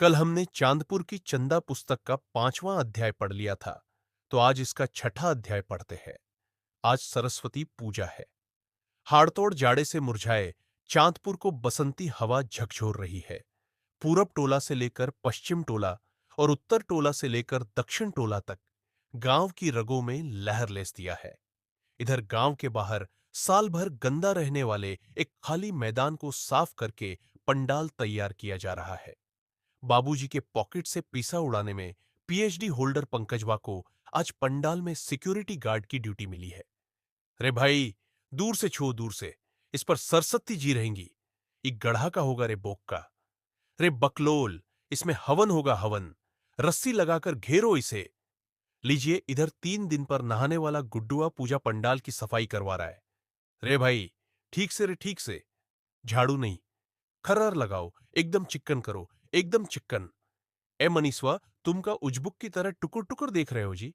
कल हमने चांदपुर की चंदा पुस्तक का 5वां अध्याय पढ़ लिया था, तो आज इसका छठा अध्याय पढ़ते हैं। आज सरस्वती पूजा है। हाड़तोड़ जाड़े से मुरझाए चांदपुर को बसंती हवा झकझोर रही है। पूरब टोला से लेकर पश्चिम टोला और उत्तर टोला से लेकर दक्षिण टोला तक गांव की रगों में लहर लेस दिया है। इधर गांव के बाहर साल भर गंदा रहने वाले एक खाली मैदान को साफ करके पंडाल तैयार किया जा रहा है। बाबूजी के पॉकेट से पैसा उड़ाने में पीएचडी होल्डर पंकजवा को आज पंडाल में सिक्योरिटी गार्ड की ड्यूटी मिली है। रे भाई, दूर से छो, दूर से। इस पर सरस्वती जी रहेंगी। ये गढ़ा का होगा रे बोक का। रे बकलोल, इसमें हवन होगा हवन। रस्सी लगाकर घेरो इसे। लीजिए, इधर 3 दिन पर नहाने वाला गुड्डुआ पूजा पंडाल की सफाई करवा रहा है। रे भाई, ठीक से रे, ठीक से। झाड़ू नहीं, खर्रार लगाओ, एकदम चिक्कन करो, एकदम चिक्कन। ए मनीषवा, तुम का उजबुक की तरह टुकुर टुकुर देख रहे हो जी।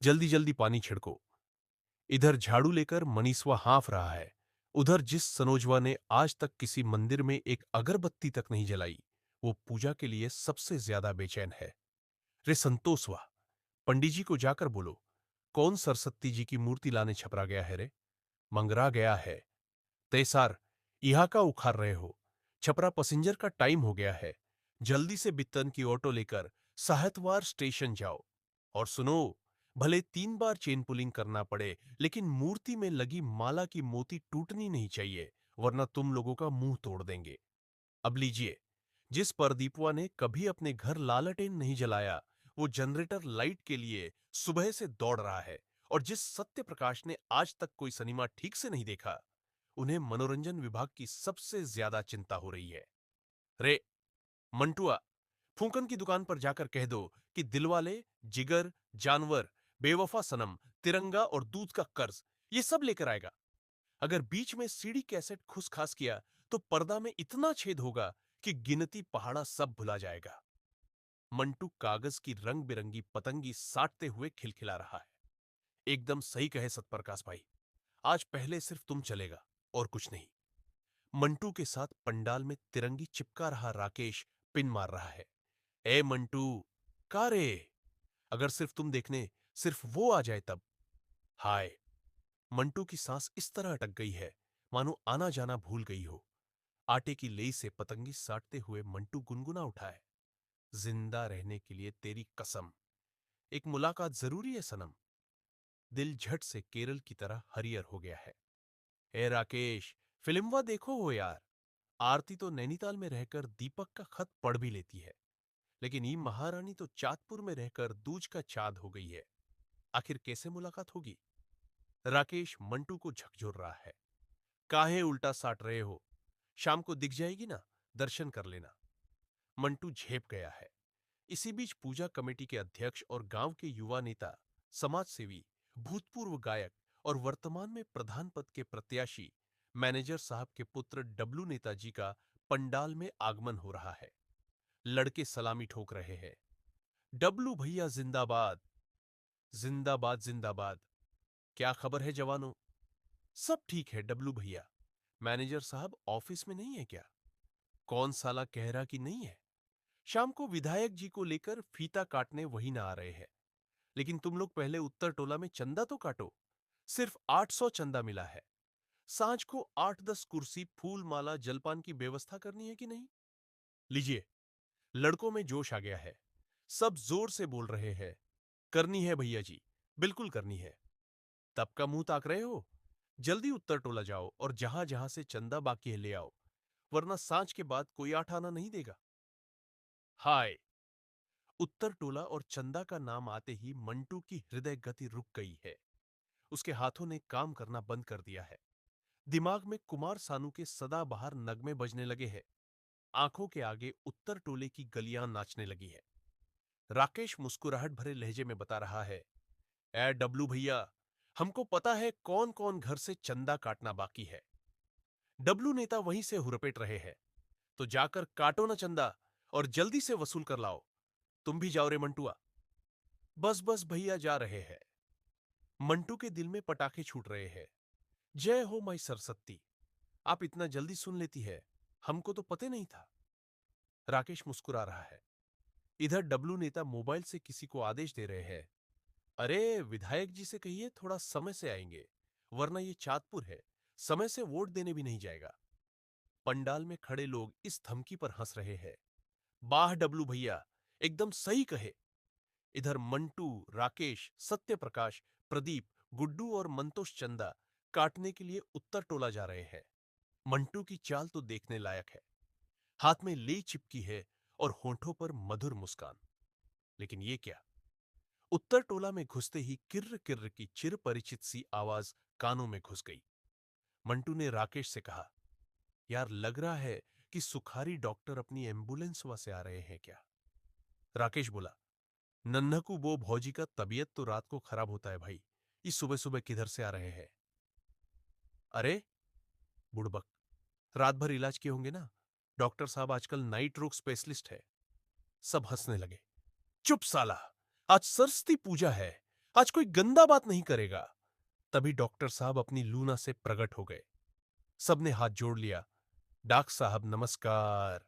जल्दी जल्दी पानी छिड़को। इधर झाड़ू लेकर मनीषवा हाँफ रहा है। उधर जिस सनोजवा ने आज तक किसी मंदिर में एक अगरबत्ती तक नहीं जलाई, वो पूजा के लिए सबसे ज्यादा बेचैन है। रे संतोषवा, पंडित जी को जाकर बोलो, कौन सरस्वती जी की मूर्ति लाने छपरा गया है रे? मंगरा गया है। तैसार, यहाँ का उखाड़ रहे हो। छपरा पैसेंजर का टाइम हो गया है। जल्दी से बित्तन की ऑटो लेकर साहतवार स्टेशन जाओ। और सुनो, भले 3 बार चेन पुलिंग करना पड़े, लेकिन मूर्ति में लगी माला की मोती टूटनी नहीं चाहिए, वरना तुम लोगों का मुंह तोड़ देंगे। अब लीजिए, जिस परदीपुआ ने कभी अपने घर लालटेन नहीं जलाया, वो जनरेटर लाइट के लिए सुबह से दौड़ रहा है। और जिस सत्य प्रकाश ने आज तक कोई सिनेमा ठीक से नहीं देखा, उन्हें मनोरंजन विभाग की सबसे ज्यादा चिंता हो रही है। रे मंटुआ, फूकन की दुकान पर जाकर कह दो कि दिलवाले, जिगर, जानवर, बेवफा सनम, तिरंगा और दूध का कर्ज, ये सब लेकर आएगा। अगर बीच में सीडी कैसेट खुस खास किया, तो पर्दा में इतना छेद होगा कि गिनती पहाड़ा सब भुला जाएगा। मंटू कागज की रंग बिरंगी पतंगी साटते हुए खिलखिला रहा है। एकदम सही कहे सतप्रकाश भाई। आज पहले सिर्फ तुम चलेगा और कुछ नहीं। मंटू के साथ पंडाल में तिरंगी चिपका रहा राकेश पिन मार रहा है। ए मंटू, का रे? अगर सिर्फ तुम देखने, सिर्फ वो आ जाए तब। हाय। मंटू की सांस इस तरह अटक गई है, मानो आना जाना भूल गई हो। आटे की लेई से पतंगी साटते हुए मंटू गुनगुना उठा है। जिंदा रहने के लिए तेरी कसम, एक मुलाकात जरूरी है सनम। दिल झट से केरल की तरह हरियर हो गया है। ए राकेश, फिल्मवा देखो हो यार। आरती तो नैनीताल में रहकर दीपक का खत पढ़ भी लेती है, लेकिन ये महारानी तो चांदपुर में रहकर दूज का चांद हो गई है। आखिर कैसे मुलाकात होगी? राकेश मंटू को झकझोर रहा है। काहे उल्टा साट रहे हो? शाम को दिख जाएगी ना, दर्शन कर लेना। मंटू झेप गया है। इसी बीच पूजा कमेटी के अध्यक्ष और गांव के युवा नेता, समाज सेवी, भूतपूर्व गायक और वर्तमान में प्रधान पद के प्रत्याशी मैनेजर साहब के पुत्र डब्लू नेताजी का पंडाल में आगमन हो रहा है। लड़के सलामी ठोक रहे हैं। डब्लू भैया जिंदाबाद, जिंदाबाद जिंदाबाद। क्या खबर है जवानों? सब ठीक है डब्लू भैया। मैनेजर साहब ऑफिस में नहीं है क्या? कौन साला कह रहा कि नहीं है? शाम को विधायक जी को लेकर फीता काटने वही ना आ रहे हैं। लेकिन तुम लोग पहले उत्तर टोला में चंदा तो काटो। सिर्फ 800 चंदा मिला है। सांझ को 8-10 कुर्सी, फूल माला, जलपान की व्यवस्था करनी है कि नहीं? लीजिए, लड़कों में जोश आ गया है। सब जोर से बोल रहे हैं, करनी है भैया जी, बिल्कुल करनी है। तब का मुंह ताक रहे हो? जल्दी उत्तर टोला जाओ और जहां जहां से चंदा बाकी है ले आओ, वरना सांझ के बाद कोई आठ आना नहीं देगा। हाय। उत्तर टोला और चंदा का नाम आते ही मंटू की हृदय गति रुक गई है। उसके हाथों ने काम करना बंद कर दिया है। दिमाग में कुमार सानू के सदाबहार नगमे बजने लगे हैं। आंखों के आगे उत्तर टोले की गलियां नाचने लगी है। राकेश मुस्कुराहट भरे लहजे में बता रहा है, ए डब्लू भैया, हमको पता है कौन कौन घर से चंदा काटना बाकी है। डब्लू नेता वहीं से हुरपेट रहे हैं। तो जाकर काटो ना चंदा और जल्दी से वसूल कर लाओ। तुम भी जाओ रे मंटुआ। बस बस भैया जा रहे हैं। मंटू के दिल में पटाखे छूट रहे हैं। जय हो माई सरस्वती। आप इतना जल्दी सुन लेती है, हमको तो पते नहीं था। राकेश मुस्कुरा रहा है। इधर डब्लू नेता मोबाइल से किसी को आदेश दे रहे हैं। अरे विधायक जी से कहिए थोड़ा समय से आएंगे, वरना ये चाँदपुर है, समय से वोट देने भी नहीं जाएगा। पंडाल में खड़े लोग इस धमकी पर हंस रहे हैं। वाह डब्लू भैया, एकदम सही कहे। इधर मंटू, राकेश, सत्यप्रकाश, प्रदीप, गुड्डू और मंतोष चंदा काटने के लिए उत्तर टोला जा रहे हैं। मंटू की चाल तो देखने लायक है। हाथ में ले चिपकी है और होठों पर मधुर मुस्कान। लेकिन ये क्या, उत्तर टोला में घुसते ही किर्र किर्र की चिर परिचित सी आवाज कानों में घुस गई। मंटू ने राकेश से कहा, यार लग रहा है कि सुखारी डॉक्टर अपनी एम्बुलेंस से आ रहे हैं क्या? राकेश बोला, नन्हकू वो भौजी का तबीयत तो रात को खराब होता है भाई, ये सुबह सुबह किधर से आ रहे हैं? अरे बुड़बक, रात भर इलाज किए होंगे ना, डॉक्टर साहब आजकल नाइट रोग स्पेशलिस्ट है। सब हंसने लगे। चुप साला, आज सरस्वती पूजा है, आज कोई गंदा बात नहीं करेगा। तभी डॉक्टर साहब अपनी लूना से प्रकट हो गए। सबने हाथ जोड़ लिया। डॉक्टर साहब नमस्कार।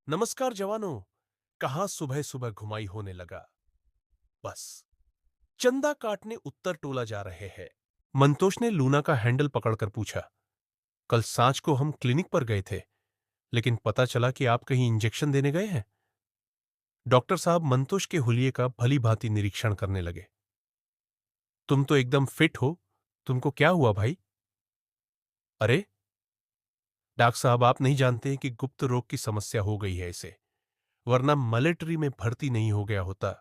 नमस्कार जवानों, कहां सुबह सुबह घुमाई होने लगा। बस चंदा काटने उत्तर टोला जा रहे हैं। मंतोष ने लूना का हैंडल पकड़कर पूछा, कल सांझ को हम क्लिनिक पर गए थे, लेकिन पता चला कि आप कहीं इंजेक्शन देने गए हैं। डॉक्टर साहब मंतोष के हुलिये का भली भांति निरीक्षण करने लगे। तुम तो एकदम फिट हो, तुमको क्या हुआ भाई? अरे डॉक्टर साहब, आप नहीं जानते कि गुप्त रोग की समस्या हो गई है इसे, वरना मिलिट्री में भर्ती नहीं हो गया होता।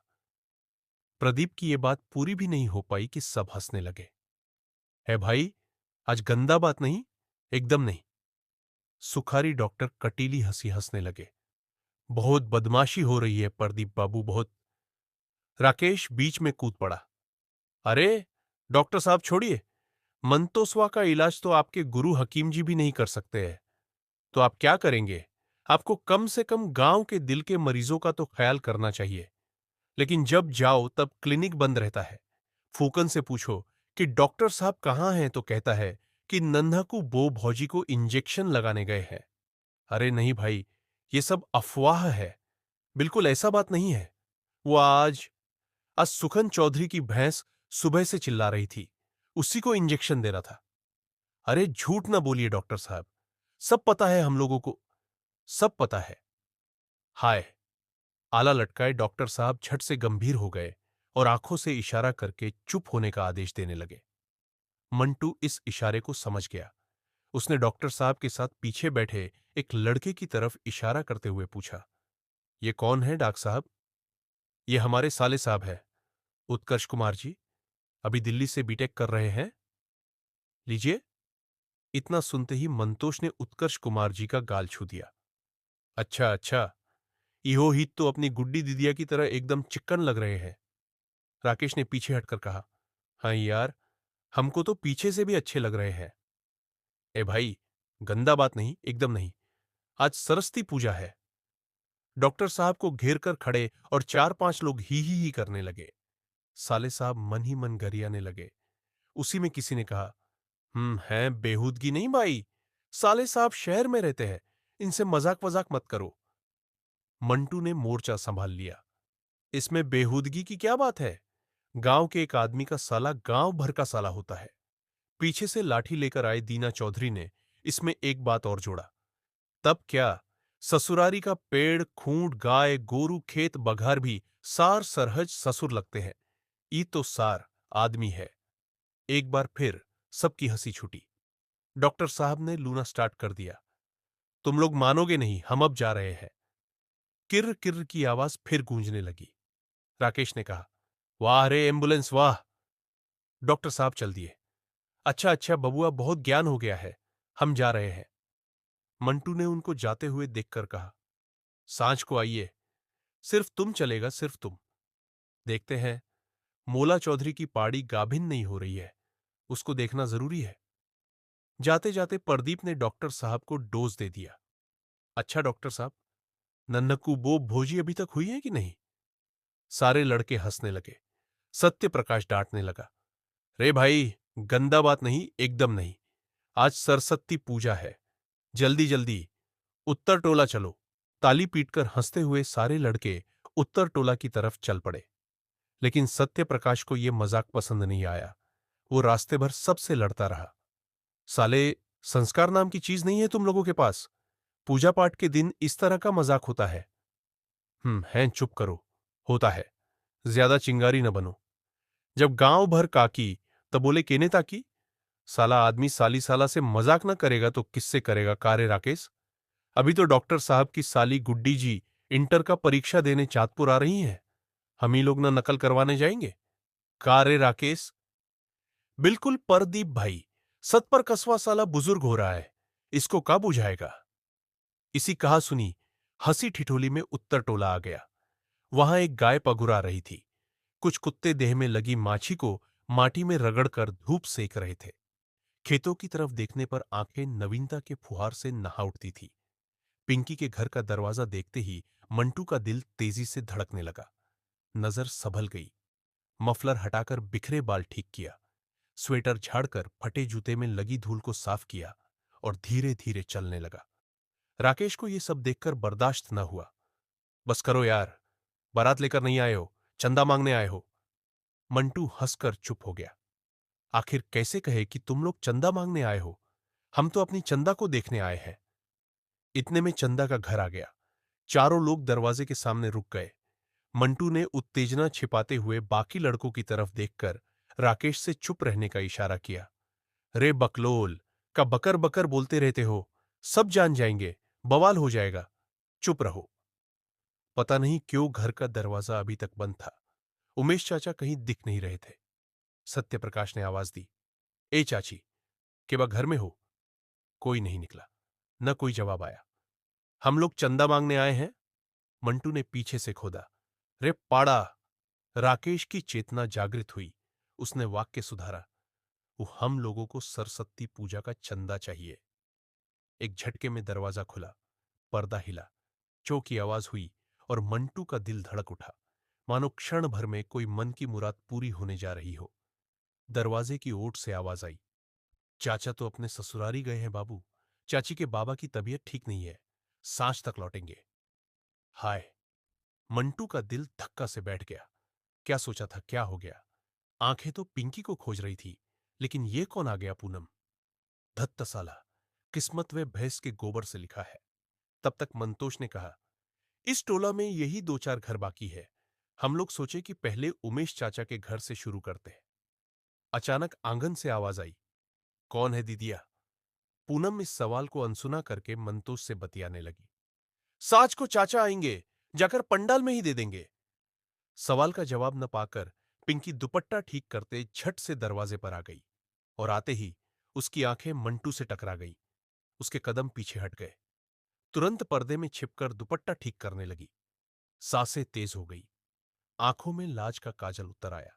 प्रदीप की यह बात पूरी भी नहीं हो पाई कि सब हंसने लगे। है भाई, आज गंदा बात नहीं, एकदम नहीं। सुखारी डॉक्टर कटीली हंसी हंसने लगे। बहुत बदमाशी हो रही है प्रदीप बाबू, बहुत। राकेश बीच में कूद पड़ा। अरे डॉक्टर साहब छोड़िए, मंतोसवा का इलाज तो आपके गुरु हकीम जी भी नहीं कर सकते हैं, तो आप क्या करेंगे? आपको कम से कम गांव के दिल के मरीजों का तो ख्याल करना चाहिए। लेकिन जब जाओ तब क्लिनिक बंद रहता है। फूकन से पूछो कि डॉक्टर साहब कहाँ हैं तो कहता है कि नन्हकू बो भौजी को इंजेक्शन लगाने गए हैं। अरे नहीं भाई, ये सब अफवाह है, बिल्कुल ऐसा बात नहीं है। वो आज आज सुखन चौधरी की भैंस सुबह से चिल्ला रही थी, उसी को इंजेक्शन दे रहा था। अरे झूठ ना बोलिए डॉक्टर साहब, सब पता है हम लोगों को, सब पता है। हाय, आला लटकाए डॉक्टर साहब झट से गंभीर हो गए और आंखों से इशारा करके चुप होने का आदेश देने लगे। मंटू इस इशारे को समझ गया। उसने डॉक्टर साहब के साथ पीछे बैठे एक लड़के की तरफ इशारा करते हुए पूछा, ये कौन है डॉक्टर साहब? ये हमारे साले साहब है, उत्कर्ष कुमार जी, अभी दिल्ली से बीटेक कर रहे हैं। लीजिए। इतना सुनते ही मंतोष ने उत्कर्ष कुमार जी का गाल छू दिया। अच्छा अच्छा, इहो हित तो अपनी गुड्डी दीदिया की तरह एकदम चिक्कन लग रहे हैं। राकेश ने पीछे हटकर कहा, हाँ यार, हमको तो पीछे से भी अच्छे लग रहे हैं। ए भाई, गंदा बात नहीं, एकदम नहीं। आज सरस्वती पूजा है। डॉक्टर साहब को घेर कर खड़े और 4-5 लोग ही करने लगे। साले साहब मन ही मन गरियाने लगे। उसी में किसी ने कहा, है बेहूदगी नहीं भाई, साले साहब शहर में रहते हैं, इनसे मजाक वजाक मत करो। मंटू ने मोर्चा संभाल लिया। इसमें बेहूदगी की क्या बात है? गांव के एक आदमी का साला गांव भर का साला होता है। पीछे से लाठी लेकर आए दीना चौधरी ने इसमें एक बात और जोड़ा, तब क्या, ससुरारी का पेड़, खूंट, गाय, गोरू, खेत, बघार भी सार सरहज ससुर लगते हैं। ई तो सार आदमी है। एक बार फिर सबकी हंसी छूटी। डॉक्टर साहब ने लूना स्टार्ट कर दिया। तुम लोग मानोगे नहीं, हम अब जा रहे हैं। किर्र किर्र की आवाज फिर गूंजने लगी। राकेश ने कहा, वाह रे एम्बुलेंस वाह। डॉक्टर साहब चल दिए। अच्छा अच्छा बबुआ, बहुत ज्ञान हो गया है, हम जा रहे हैं। मंटू ने उनको जाते हुए देखकर कहा, सांझ को आइए, सिर्फ तुम चलेगा, सिर्फ तुम। देखते हैं, मोला चौधरी की पाड़ी गाभिन नहीं हो रही है, उसको देखना जरूरी है। जाते जाते प्रदीप ने डॉक्टर साहब को डोज दे दिया। अच्छा डॉक्टर साहब, नन्नकू बो भोजी अभी तक हुई है कि नहीं? सारे लड़के हंसने लगे। सत्य प्रकाश डांटने लगा, रे भाई, गंदा बात नहीं, एकदम नहीं। आज सरस्वती पूजा है, जल्दी जल्दी उत्तर टोला चलो। ताली पीटकर हंसते हुए सारे लड़के उत्तर टोला की तरफ चल पड़े। लेकिन सत्य प्रकाश को यह मजाक पसंद नहीं आया। वो रास्ते भर सबसे लड़ता रहा। साले, संस्कार नाम की चीज नहीं है तुम लोगों के पास? पूजा पाठ के दिन इस तरह का मजाक होता है? हैं, चुप करो। होता है। ज्यादा चिंगारी न बनो। जब गांव भर काकी, तब बोले केने ताकी। साला आदमी साली साला से मजाक न करेगा तो किससे करेगा कारे राकेश? अभी तो डॉक्टर साहब की साली गुड्डी जी इंटर का परीक्षा देने चाँदपुर आ रही हैं। हम ही लोग ना नकल करवाने जाएंगे? कारे राकेश? बिल्कुल परदीप भाई। सत पर कसवा साला बुजुर्ग हो रहा है। इसको कब बुझाएगा? इसी कहा सुनी हंसी ठिठोली में उत्तर टोला आ गया। वहां एक गाय पगुरा रही थी। कुछ कुत्ते देह में लगी माछी को माटी में रगड़कर धूप सेक रहे थे। खेतों की तरफ देखने पर आंखें नवीनता के फुहार से नहा उठती थी। पिंकी के घर का दरवाजा देखते ही मंटू का दिल तेजी से धड़कने लगा। नजर संभल गई। मफलर हटाकर बिखरे बाल ठीक किया। स्वेटर झाड़कर फटे जूते में लगी धूल को साफ किया और धीरे धीरे चलने लगा। राकेश को यह सब देखकर बर्दाश्त न हुआ। बस करो यार, बारात लेकर नहीं आए हो, चंदा मांगने आए हो। मंटू हंसकर चुप हो गया। आखिर कैसे कहे कि तुम लोग चंदा मांगने आए हो? हम तो अपनी चंदा को देखने आए हैं। इतने में चंदा का घर आ गया। चारों लोग दरवाजे के सामने रुक गए। मंटू ने उत्तेजना छिपाते हुए बाकी लड़कों की तरफ देखकर राकेश से चुप रहने का इशारा किया। रे बकलोल, का बकर बकर बोलते रहते हो। सब जान जाएंगे, बवाल हो जाएगा। चुप रहो। पता नहीं क्यों घर का दरवाजा अभी तक बंद था। उमेश चाचा कहीं दिख नहीं रहे थे। सत्यप्रकाश ने आवाज दी, ए चाची, के बा घर में हो? कोई नहीं निकला। न कोई जवाब आया। हम लोग चंदा मांगने आए हैं। मंटू ने पीछे से खोदा। रे पाड़ा! राकेश की चेतना जागृत हुई। उसने वाक्य सुधारा, वो हम लोगों को सरस्वती पूजा का चंदा चाहिए। एक झटके में दरवाजा खुला। पर्दा हिला। चों की आवाज हुई और मंटू का दिल धड़क उठा, मानो क्षण भर में कोई मन की मुराद पूरी होने जा रही हो। दरवाजे की ओट से आवाज आई, चाचा तो अपने ससुरारी गए हैं बाबू। चाची के बाबा की तबीयत ठीक नहीं है, सांझ तक लौटेंगे। हाय! मंटू का दिल धक्का से बैठ गया। क्या सोचा था, क्या हो गया? आंखें तो पिंकी को खोज रही थी, लेकिन ये कौन आ गया? पूनम? धत्त साला, किस्मत वे भैंस के गोबर से लिखा है। तब तक मंतोष ने कहा, इस टोला में यही दो चार घर बाकी है। हम लोग सोचे कि पहले उमेश चाचा के घर से शुरू करते हैं। अचानक आंगन से आवाज आई, कौन है दीदिया? पूनम इस सवाल को अनसुना करके मंतोष से बतियाने लगी। साज को चाचा आएंगे, जाकर पंडाल में ही दे देंगे। सवाल का जवाब न पाकर पिंकी दुपट्टा ठीक करते झट से दरवाजे पर आ गई और आते ही उसकी आंखें मंटू से टकरा गई। उसके कदम पीछे हट गए। तुरंत पर्दे में छिपकर दुपट्टा ठीक करने लगी। सांसें तेज हो गई। आंखों में लाज का काजल उतर आया।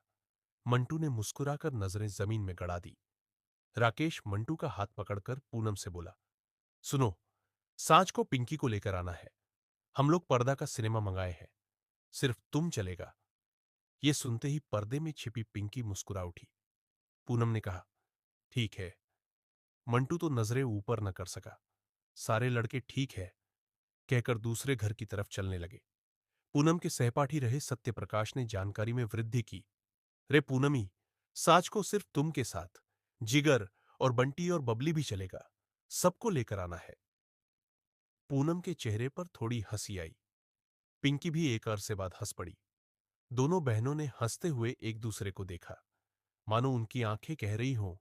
मंटू ने मुस्कुराकर नजरें जमीन में गड़ा दी। राकेश मंटू का हाथ पकड़कर पूनम से बोला, सुनो, सांझ को पिंकी को लेकर आना है। हम लोग पर्दा का सिनेमा मंगाए हैं। सिर्फ तुम चलेगा। ये सुनते ही पर्दे में छिपी पिंकी मुस्कुरा उठी। पूनम ने कहा, ठीक है। मंटू तो नजरें ऊपर न कर सका। सारे लड़के ठीक है कहकर दूसरे घर की तरफ चलने लगे। पूनम के सहपाठी रहे सत्यप्रकाश ने जानकारी में वृद्धि की। रे पूनमी, साज को सिर्फ तुम के साथ जिगर और बंटी और बबली भी चलेगा। सबको लेकर आना है। पूनम के चेहरे पर थोड़ी हंसी आई। पिंकी भी एक अरसे बाद हंस पड़ी। दोनों बहनों ने हंसते हुए एक दूसरे को देखा, मानो उनकी आंखें कह रही हों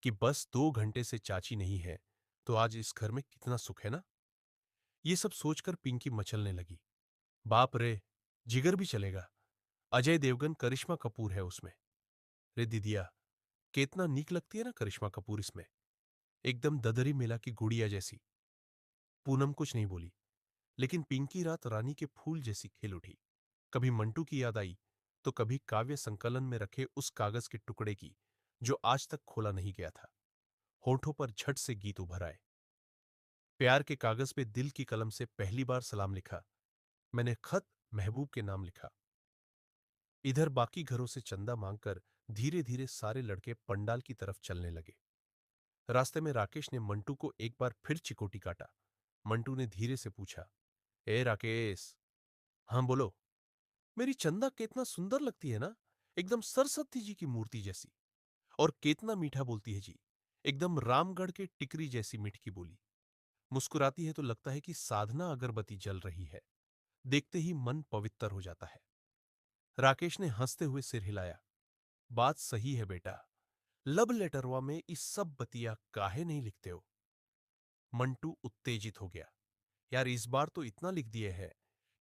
कि बस 2 घंटे से चाची नहीं है तो आज इस घर में कितना सुख है ना। ये सब सोचकर पिंकी मचलने लगी। बाप रे, जिगर भी चलेगा। अजय देवगन करिश्मा कपूर है उसमें। रे दीदिया, कितना नीक लगती है ना करिश्मा कपूर इसमें, एकदम ददरी मेला की गुड़िया जैसी। पूनम कुछ नहीं बोली, लेकिन पिंकी रात रानी के फूल जैसी खिल उठी। कभी मंटू की याद आई तो कभी काव्य संकलन में रखे उस कागज के टुकड़े की जो आज तक खोला नहीं गया था। होठों पर झट से गीत उभर आए। प्यार के कागज पे दिल की कलम से पहली बार सलाम लिखा। मैंने खत महबूब के नाम लिखा। इधर बाकी घरों से चंदा मांगकर धीरे धीरे सारे लड़के पंडाल की तरफ चलने लगे। रास्ते में राकेश ने मंटू को एक बार फिर चिकोटी काटा। मंटू ने धीरे से पूछा, ए राकेश। हाँ बोलो। मेरी चंदा कितना सुंदर लगती है ना, एकदम सरस्वती जी की मूर्ति जैसी। और कितना मीठा बोलती है जी, एकदम रामगढ़ के टिकरी जैसी मीठी बोली। मुस्कुराती है तो लगता है कि साधना अगरबत्ती जल रही है। देखते ही मन पवित्र हो जाता है। राकेश ने हंसते हुए सिर हिलाया। बात सही है बेटा, लव लेटरवा में इस सब बतिया काहे नहीं लिखते हो? मंटू उत्तेजित हो गया। यार इस बार तो इतना लिख दिए है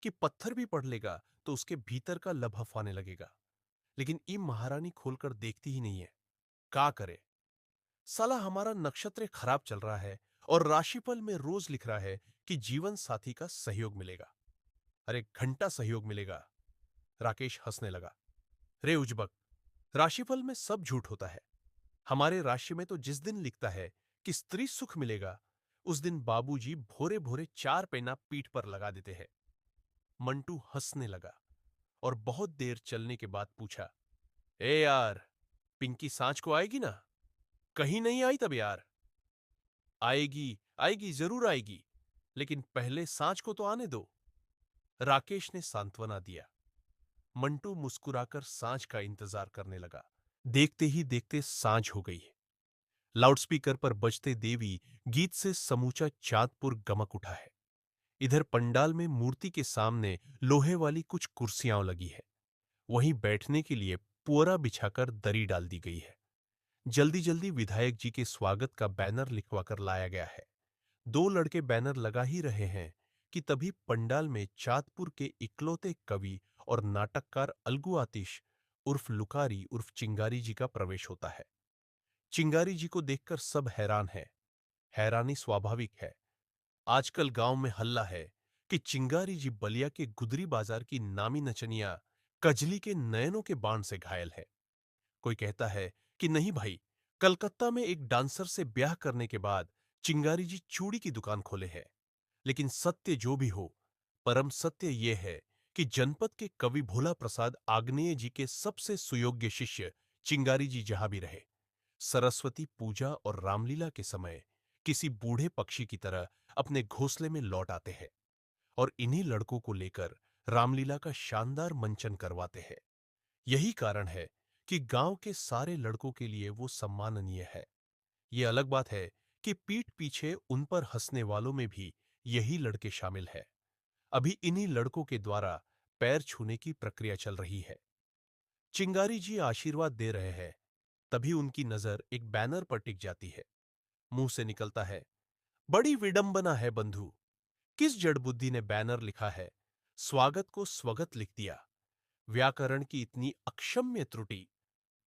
कि पत्थर भी पढ़ लेगा तो उसके भीतर का लभफ आने लगेगा। लेकिन ई महारानी खोलकर देखती ही नहीं है। का करे? साला हमारा नक्षत्र खराब चल रहा है और राशिफल में रोज लिख रहा है कि जीवन साथी का सहयोग मिलेगा। अरे घंटा सहयोग मिलेगा। राकेश हंसने लगा। रे उजबक, राशिफल में सब झूठ होता है। हमारे राशि में तो जिस दिन लिखता है कि स्त्री सुख मिलेगा, उस दिन बाबूजी भोरे भोरे 4 पैना पीठ पर लगा देते हैं। मंटू हंसने लगा और बहुत देर चलने के बाद पूछा, ए यार, पिंकी सांच को आएगी ना? कहीं नहीं आई तब यार। आएगी, आएगी, जरूर आएगी, लेकिन पहले सांच को तो आने दो। राकेश ने सांत्वना दिया। मंटू मुस्कुराकर सांझ का इंतजार करने लगा। देखते ही देखते सांझ हो गई। लाउडस्पीकर पर बजते देवी गीत से समूचा चांदपुर गमक उठा है। इधर पंडाल में मूर्ति के सामने लोहे वाली कुछ कुर्सियां लगी है। वहीं बैठने के लिए पुअरा बिछाकर दरी डाल दी गई है। जल्दी जल्दी विधायक जी के स्वागत का बैनर लिखवाकर लाया गया है। दो लड़के बैनर लगा ही रहे हैं कि तभी पंडाल में चांदपुर के इकलौते कवि और नाटककार अलगू आतिश उर्फ लुकारी उर्फ चिंगारी जी का प्रवेश होता है। चिंगारी जी को देखकर सब हैरान है। हैरानी स्वाभाविक है। आजकल गांव में हल्ला है कि चिंगारी जी बलिया के गुदरी बाजार की नामी नचनिया कजली के नयनों के बाण से घायल है। कोई कहता है कि नहीं भाई, कलकत्ता में एक डांसर से ब्याह करने के बाद चिंगारी जी चूड़ी की दुकान खोले हैं। लेकिन सत्य जो भी हो, परम सत्य यह है कि जनपद के कवि भोला प्रसाद आग्नेय जी के सबसे सुयोग्य शिष्य चिंगारी जी जहां भी रहे, सरस्वती पूजा और रामलीला के समय किसी बूढ़े पक्षी की तरह अपने घोंसले में लौट आते हैं और इन्हीं लड़कों को लेकर रामलीला का शानदार मंचन करवाते हैं। यही कारण है कि गांव के सारे लड़कों के लिए वो सम्माननीय है। ये अलग बात है कि पीठ पीछे उन पर हंसने वालों में भी यही लड़के शामिल है। अभी इन्हीं लड़कों के द्वारा पैर छूने की प्रक्रिया चल रही है। चिंगारी जी आशीर्वाद दे रहे हैं, तभी उनकी नजर एक बैनर पर टिक जाती है। मुंह से निकलता है, बड़ी विडंबना है बंधु, किस जड़बुद्धि ने बैनर लिखा है, स्वागत को स्वगत लिख दिया। व्याकरण की इतनी अक्षम्य त्रुटि।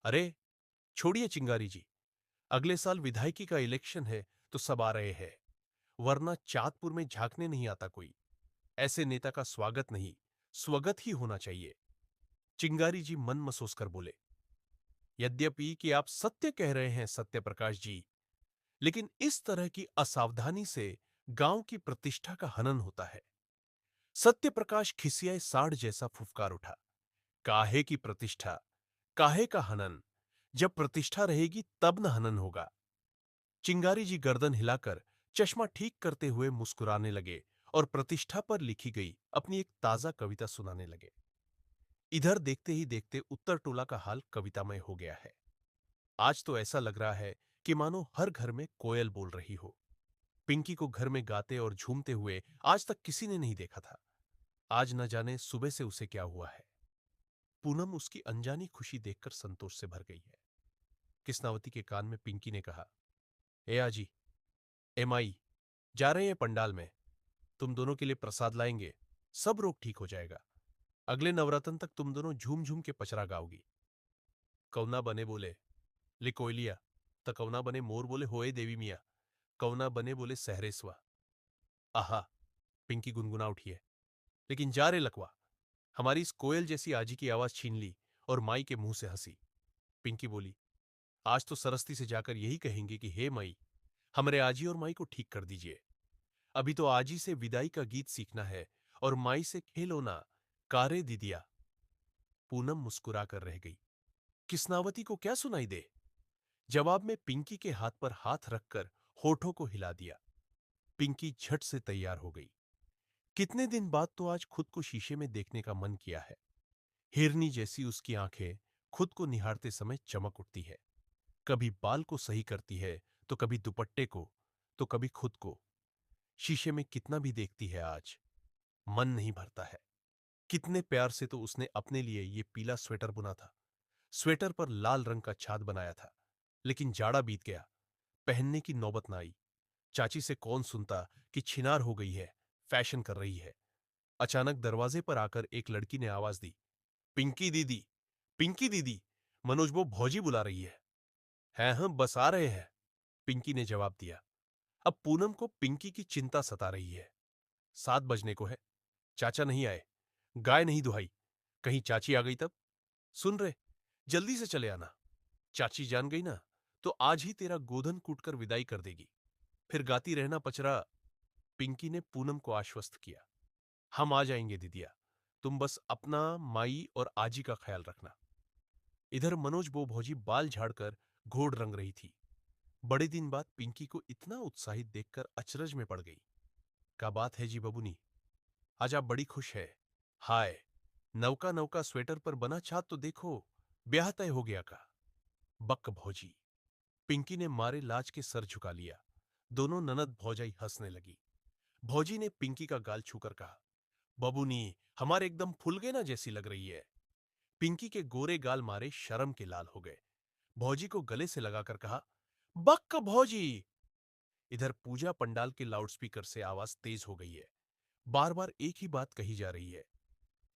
अरे छोड़िए चिंगारी जी, अगले साल विधायकी का इलेक्शन है तो सब आ रहे हैं, वरना चांदपुर में झांकने नहीं आता कोई। ऐसे नेता का स्वागत नहीं, स्वगत ही होना चाहिए। चिंगारी जी मन मसोस कर बोले, यद्यपि कि आप सत्य कह रहे हैं सत्य प्रकाश जी, लेकिन इस तरह की असावधानी से गांव की प्रतिष्ठा का हनन होता है। सत्य प्रकाश खिसियाए साढ़ जैसा फुफकार उठा, काहे की प्रतिष्ठा, काहे का हनन? जब प्रतिष्ठा रहेगी तब न हनन होगा। चिंगारी जी गर्दन हिलाकर चश्मा ठीक करते हुए मुस्कुराने लगे और प्रतिष्ठा पर लिखी गई अपनी एक ताजा कविता सुनाने लगे। इधर देखते ही देखते उत्तर टोला का हाल कवितामय हो गया है। आज तो ऐसा लग रहा है कि मानो हर घर में कोयल बोल रही हो। पिंकी को घर में गाते और झूमते हुए आज तक किसी ने नहीं देखा था। आज न जाने सुबह से उसे क्या हुआ है। पूनम उसकी अनजानी खुशी देखकर संतोष से भर गई है। किस्नावती के कान में पिंकी ने कहा, ए आजी, एमाई, जा रहे हैं पंडाल में, तुम दोनों के लिए प्रसाद लाएंगे, सब रोग ठीक हो जाएगा। अगले नवरत्न तक तुम दोनों झूम झूम के पचरा गाओगी। कौना बने बोले लिकोइलिया, त कौना बने मोर बोले होए देवी मिया, कौना बने बोले सहरेसवा। आहा, पिंकी गुनगुना उठी है, लेकिन जा रे लकवा, हमारी इस कोयल जैसी आजी की आवाज छीन ली और माई के मुंह से हंसी। पिंकी बोली, आज तो सरस्ती से जाकर यही कहेंगे कि हे माई, हमरे आजी और माई को ठीक कर दीजिए। अभी तो आजी से विदाई का गीत सीखना है और माई से खेलो ना, कारे दीदिया। पूनम मुस्कुरा कर रह गई। किस्नावती को क्या सुनाई दे? जवाब में पिंकी के हाथ पर हाथ रखकर होठों को हिला दिया। पिंकी झट से तैयार हो गई। कितने दिन बाद तो आज खुद को शीशे में देखने का मन किया है। हिरनी जैसी उसकी आंखें खुद को निहारते समय चमक उठती है। कभी बाल को सही करती है, तो कभी दुपट्टे को, तो कभी खुद को। शीशे में कितना भी देखती है आज, मन नहीं भरता है। कितने प्यार से तो उसने अपने लिए ये पीला स्वेटर बुना था, स्वेटर पर लाल रंग का छाद बनाया था। लेकिन जाड़ा बीत गया, पहनने की नौबत ना आई। चाची से कौन सुनता कि छिनार हो गई है, फैशन कर रही है। अचानक दरवाजे पर आकर एक लड़की ने आवाज दी, पिंकी दीदी, पिंकी दीदी, मनोज वो भौजी बुला रही है। हैं हाँ, बस आ रहे हैं, पिंकी ने जवाब दिया। अब पूनम को पिंकी की चिंता सता रही है। 7 बजने को है, चाचा नहीं आए, गाय नहीं दुहाई, कहीं चाची आ गई तब। सुन रहे, जल्दी से चले आना। चाची जान गई ना, तो आज ही तेरा गोधन कूटकर विदाई कर देगी। फिर गाती रहना पचरा। पिंकी ने पूनम को आश्वस्त किया। हम आ जाएंगे दीदिया, तुम बस अपना, माई और आजी का ख्याल रखना। इधर मनोज बो भौजी बाल झाड़कर घोड़ रंग रही थी। बड़े दिन बाद पिंकी को इतना उत्साहित देखकर अचरज में पड़ गई। क्या बात है जी बबूनी, आज आप बड़ी खुश है। हाय, नवका नवका स्वेटर पर बना छात तो देखो, ब्याह तय हो गया का। बक भौजी, पिंकी ने मारे लाज के सर झुका लिया। दोनों ननद भौजाई हंसने लगी। भौजी ने पिंकी का गाल छूकर कहा, बबूनी हमारे एकदम फूल गए ना जैसी लग रही है। पिंकी के गोरे गाल मारे शर्म के लाल हो गए। भौजी को गले से लगाकर कहा, बक भौजी। इधर पूजा पंडाल के लाउडस्पीकर से आवाज तेज हो गई है। बार बार एक ही बात कही जा रही है,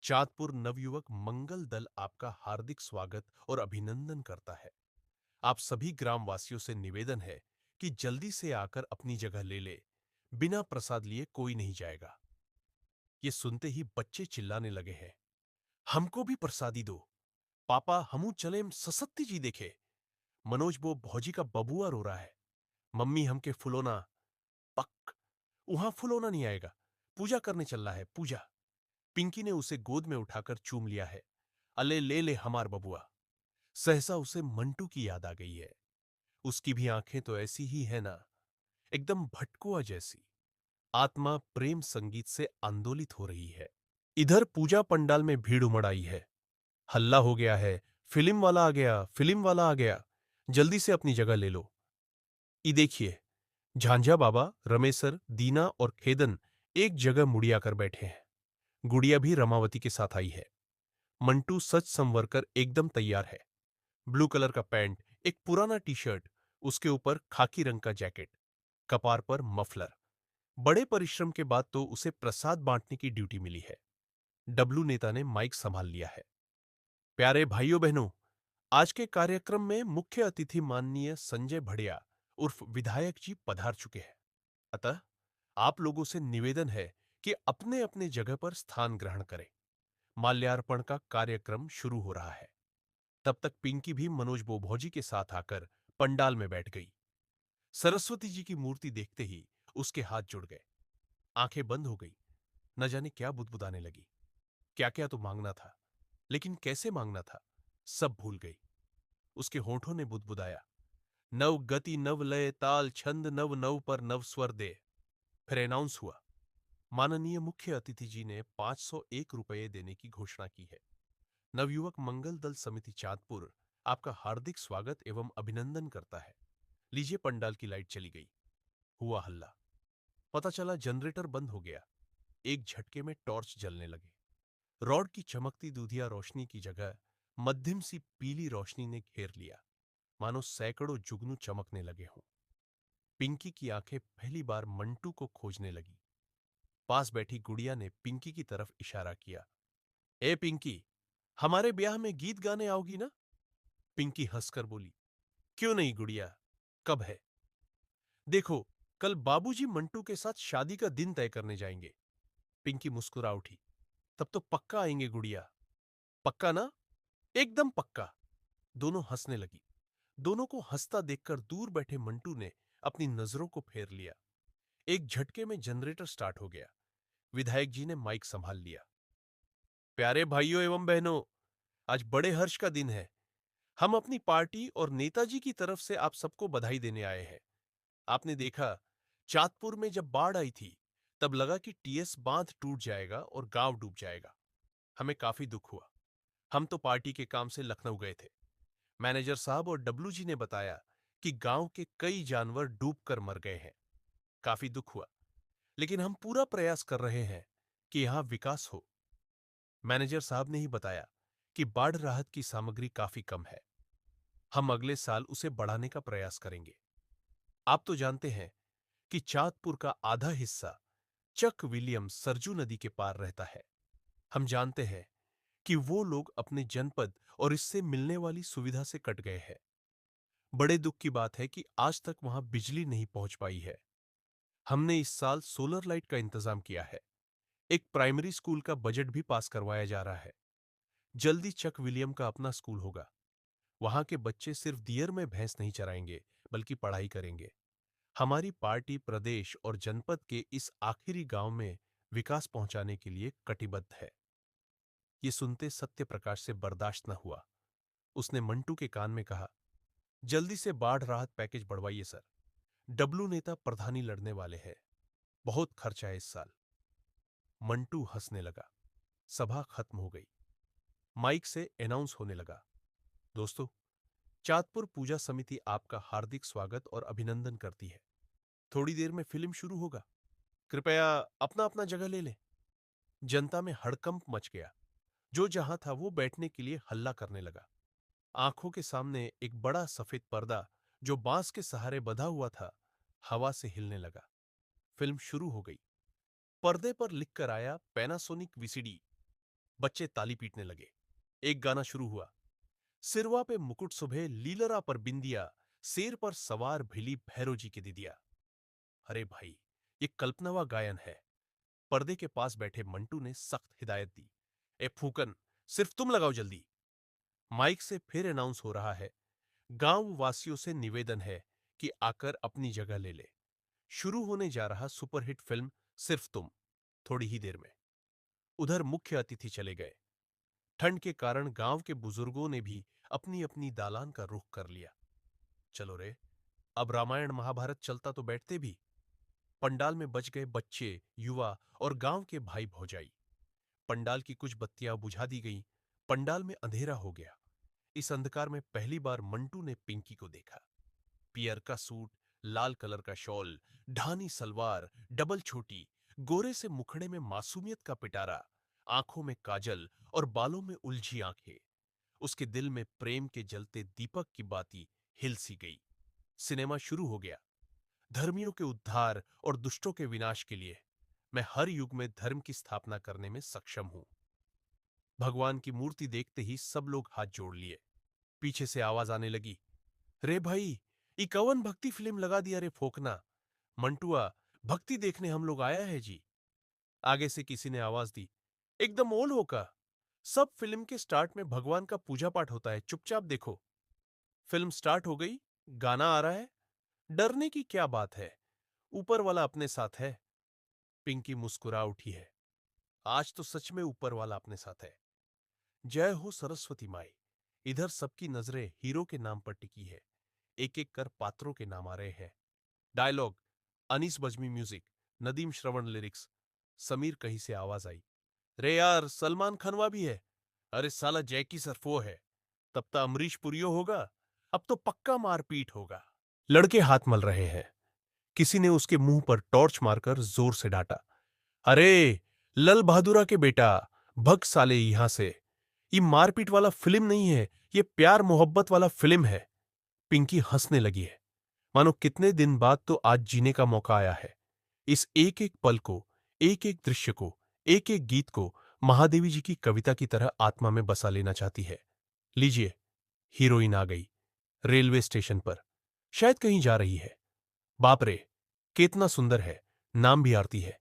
चांदपुर नवयुवक मंगल दल आपका हार्दिक स्वागत और अभिनंदन करता है। आप सभी ग्रामवासियों से निवेदन है कि जल्दी से आकर अपनी जगह ले ले। बिना प्रसाद लिए कोई नहीं जाएगा। ये सुनते ही बच्चे चिल्लाने लगे हैं, हमको भी प्रसादी दो, पापा हमू चले ससत्ती जी देखे। मनोज वो भौजी का बबुआ रो रहा है, मम्मी हमके फुलोना। पक, वहां फुलोना नहीं आएगा, पूजा करने चल रहा है, पूजा। पिंकी ने उसे गोद में उठाकर चूम लिया है। अले ले ले हमार बबुआ। सहसा उसे मंटू की याद आ गई है। उसकी भी आंखें तो ऐसी ही है ना, एकदम भटकुआ जैसी। आत्मा प्रेम संगीत से आंदोलित हो रही है। इधर पूजा पंडाल में भीड़ उमड़ आई है। हल्ला हो गया है, फिल्म वाला आ गया, फिल्म वाला आ गया, जल्दी से अपनी जगह ले लो। ये देखिए, झांझा बाबा, रमेसर, दीना और खेदन एक जगह मुड़िया कर बैठे हैं। गुड़िया भी रमावती के साथ आई है। मंटू सच संवर कर एकदम तैयार है। ब्लू कलर का पैंट, एक पुराना टी शर्ट, उसके ऊपर खाकी रंग का जैकेट, कपार पर मफलर। बड़े परिश्रम के बाद तो उसे प्रसाद बांटने की ड्यूटी मिली है। डब्लू नेता ने माइक संभाल लिया है। प्यारे भाइयों बहनों, आज के कार्यक्रम में मुख्य अतिथि माननीय संजय भड़िया उर्फ विधायक जी पधार चुके हैं। अतः आप लोगों से निवेदन है कि अपने अपने जगह पर स्थान ग्रहण करें। माल्यार्पण का कार्यक्रम शुरू हो रहा है। तब तक पिंकी भी मनोज बोभौजी के साथ आकर पंडाल में बैठ गई। सरस्वती जी की मूर्ति देखते ही उसके हाथ जुड़ गए, आंखें बंद हो गई। न जाने क्या बुदबुदाने लगी। क्या क्या तो मांगना था, लेकिन कैसे मांगना था, सब भूल गई। उसके होठों ने बुदबुदाया, नव गति नव लय ताल छंद नव नव पर नव स्वर दे। फिर अनाउंस हुआ, माननीय मुख्य अतिथि जी ने 501 रुपये देने की घोषणा की है। नवयुवक मंगल दल समिति चांदपुर आपका हार्दिक स्वागत एवं अभिनंदन करता है। लीजिए, पंडाल की लाइट चली गई। हुआ हल्ला। पता चला जनरेटर बंद हो गया। एक झटके में टॉर्च जलने लगे। रॉड की चमकती दूधिया रोशनी की जगह मध्यम सी पीली रोशनी ने घेर लिया, मानो सैकड़ों जुगनू चमकने लगे हों। पिंकी की आंखें पहली बार मंटू को खोजने लगी। पास बैठी गुड़िया ने पिंकी की तरफ इशारा किया, ए पिंकी, हमारे ब्याह में गीत गाने आओगी ना? पिंकी हंसकर बोली, क्यों नहीं गुड़िया, कब है? देखो, कल बाबूजी मंटू के साथ शादी का दिन तय करने जाएंगे। पिंकी मुस्कुरा उठी, तब तो पक्का आएंगे गुड़िया। पक्का ना? एकदम पक्का। दोनों हंसने लगी। दोनों को हंसता देखकर दूर बैठे मंटू ने अपनी नजरों को फेर लिया। एक झटके में जनरेटर स्टार्ट हो गया। विधायक जी ने माइक संभाल लिया। प्यारे भाइयों एवं बहनों, आज बड़े हर्ष का दिन है। हम अपनी पार्टी और नेताजी की तरफ से आप सबको बधाई देने आए हैं। आपने देखा, चांदपुर में जब बाढ़ आई थी, तब लगा कि टीएस बांध टूट जाएगा और गांव डूब जाएगा। हमें काफी दुख हुआ। हम तो पार्टी के काम से लखनऊ गए थे। मैनेजर साहब और डब्लू जी ने बताया कि गांव के कई जानवर डूबकर मर गए हैं। काफी दुख हुआ, लेकिन हम पूरा प्रयास कर रहे हैं कि यहां विकास हो। मैनेजर साहब ने ही बताया कि बाढ़ राहत की सामग्री काफी कम है। हम अगले साल उसे बढ़ाने का प्रयास करेंगे। आप तो जानते हैं कि चांदपुर का आधा हिस्सा चक विलियम सरजू नदी के पार रहता है। हम जानते हैं कि वो लोग अपने जनपद और इससे मिलने वाली सुविधा से कट गए हैं। बड़े दुख की बात है कि आज तक वहां बिजली नहीं पहुंच पाई है। हमने इस साल सोलर लाइट का इंतजाम किया है। एक प्राइमरी स्कूल का बजट भी पास करवाया जा रहा है। जल्दी चक विलियम का अपना स्कूल होगा। वहां के बच्चे सिर्फ दियर में भैंस नहीं चराएंगे, बल्कि पढ़ाई करेंगे। हमारी पार्टी प्रदेश और जनपद के इस आखिरी गांव में विकास पहुंचाने के लिए कटिबद्ध है। ये सुनते सत्य प्रकाश से बर्दाश्त न हुआ। उसने मंटू के कान में कहा, जल्दी से बाढ़ राहत पैकेज बढ़वाइए सर। डब्लू नेता प्रधानी लड़ने वाले हैं। बहुत खर्चा है इस साल। मंटू हंसने लगा। सभा खत्म हो गई। माइक से अनाउंस होने लगा, दोस्तों, चांदपुर पूजा समिति आपका हार्दिक स्वागत और अभिनंदन करती है। थोड़ी देर में फिल्म शुरू होगा। कृपया अपना अपना जगह ले लें। जनता में हड़कंप मच गया। जो जहां था वो बैठने के लिए हल्ला करने लगा। आंखों के सामने एक बड़ा सफेद पर्दा जो बांस के सहारे बंधा हुआ था, हवा से हिलने लगा। फिल्म शुरू हो गई। पर्दे पर लिखकर आया पैनासोनिक वीसीडी। बच्चे ताली पीटने लगे। एक गाना शुरू हुआ। सिरवा पे मुकुट सुभे, लीलरा पर बिंदिया, शेर पर सवार भिली भैरो जी की दिदिया। अरे भाई, ये कल्पनावा गायन है। पर्दे के पास बैठे मंटू ने सख्त हिदायत दी, ए फूकन, सिर्फ तुम लगाओ जल्दी। माइक से फिर अनाउंस हो रहा है, गांव वासियों से निवेदन है कि आकर अपनी जगह ले ले। शुरू होने जा रहा सुपरहिट फिल्म सिर्फ तुम, थोड़ी ही देर में। उधर मुख्य अतिथि चले गए। ठंड के कारण गांव के बुजुर्गों ने भी अपनी अपनी दालान का रुख कर लिया। चलो रे, अब रामायण महाभारत चलता तो बैठते भी। पंडाल में बच गए बच्चे, युवा और गांव के भाई भौजाई। पंडाल की कुछ बत्तियां बुझा दी गईं। पंडाल में अंधेरा हो गया। इस अंधकार में पहली बार मंटू ने पिंकी को देखा। पियर का सूट, लाल कलर का शॉल, ढानी सलवार, डबल छोटी, गोरे से मुखड़े में मासूमियत का पिटारा, आंखों में काजल और बालों में उलझी आंखें। उसके दिल में प्रेम के जलते दीपक की बाती हिल सी गई। सिनेमा शुरू हो गया। धर्मियों के उद्धार और दुष्टों के विनाश के लिए मैं हर युग में धर्म की स्थापना करने में सक्षम हूं। भगवान की मूर्ति देखते ही सब लोग हाथ जोड़ लिए। पीछे से आवाज आने लगी, रे भाई, ई कवन भक्ति फिल्म लगा दिया रे फोकना। मंटुआ, भक्ति देखने हम लोग आया है जी। आगे से किसी ने आवाज दी, एकदम ओल होका। सब फिल्म के स्टार्ट में भगवान का पूजा पाठ होता है, चुपचाप देखो। फिल्म स्टार्ट हो गई। गाना आ रहा है। डरने की क्या बात है, ऊपर वाला अपने साथ है। पिंकी मुस्कुरा उठी है। आज तो सच में ऊपर वाला अपने साथ है। जय हो सरस्वती माई। इधर सबकी नजरें हीरो के नाम पर टिकी है। एक एक कर पात्रों के नाम आ रहे हैं। Dialogue, Anees Bazmee music, Nadeem Shravan lyrics. Sameer कहीं से आवाज आई, रे यार, सलमान खनवा भी है। अरे साला जैकी सरफो है। तब तो अमरीश पुरियो होगा। अब तो पक्का मारपीट होगा। लड़के हाथ मल रहे हैं। किसी ने उसके मुंह पर टॉर्च मारकर जोर से डांटा, अरे लल बहादुरा के बेटा, भग साले यहां से। ये मारपीट वाला फिल्म नहीं है, ये प्यार मोहब्बत वाला फिल्म है। पिंकी हंसने लगी है, मानो कितने दिन बाद तो आज जीने का मौका आया है। इस एक एक पल को, एक एक दृश्य को, एक एक गीत को महादेवी जी की कविता की तरह आत्मा में बसा लेना चाहती है। लीजिए, हीरोइन आ गई। रेलवे स्टेशन पर शायद कहीं जा रही है। बाप रे, कितना सुंदर है। नाम भी आरती है।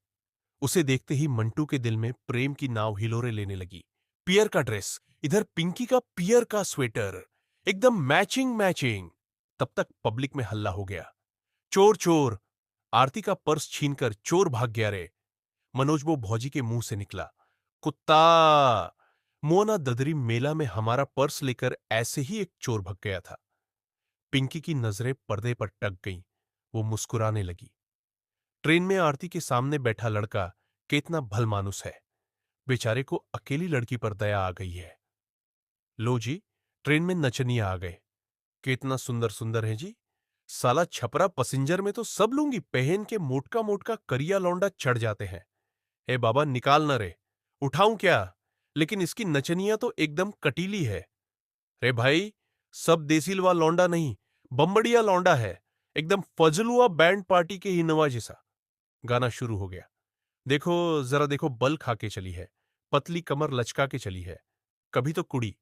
उसे देखते ही मंटू के दिल में प्रेम की नाव हिलोरे लेने लगी। पियर का ड्रेस, इधर पिंकी का पियर का स्वेटर, एकदम मैचिंग मैचिंग। तब तक पब्लिक में हल्ला हो गया, चोर चोर। आरती का पर्स छीनकर चोर भाग गया रे। मनोज वो भौजी के मुंह से निकला, कुत्ता। मोना ददरी मेला में हमारा पर्स लेकर ऐसे ही एक चोर भग गया था। पिंकी की नजरें पर्दे पर टक गईं। वो मुस्कुराने लगी। ट्रेन में आरती के सामने बैठा लड़का कितना भलमानुस है। बेचारे को अकेली लड़की पर दया आ गई है। लो जी, ट्रेन में नचनिया आ गए। कितना सुंदर सुंदर है जी। साला छपरा पैसेंजर में तो सब लूंगी पहन के मोटका मोटका करिया लौंडा चढ़ जाते हैं। ए बाबा निकाल ना रे। उठाऊं क्या? लेकिन इसकी नचनिया तो एकदम कटीली है। रे भाई, सब देसीलवा लौंडा नहीं, बम्बड़िया लौंडा है। एकदम फजलुआ बैंड पार्टी के हिनवा जैसा। गाना शुरू हो गया। देखो, जरा देखो, बल खा के चली है, पतली कमर लचका के चली है। कभी तो कुड़ी।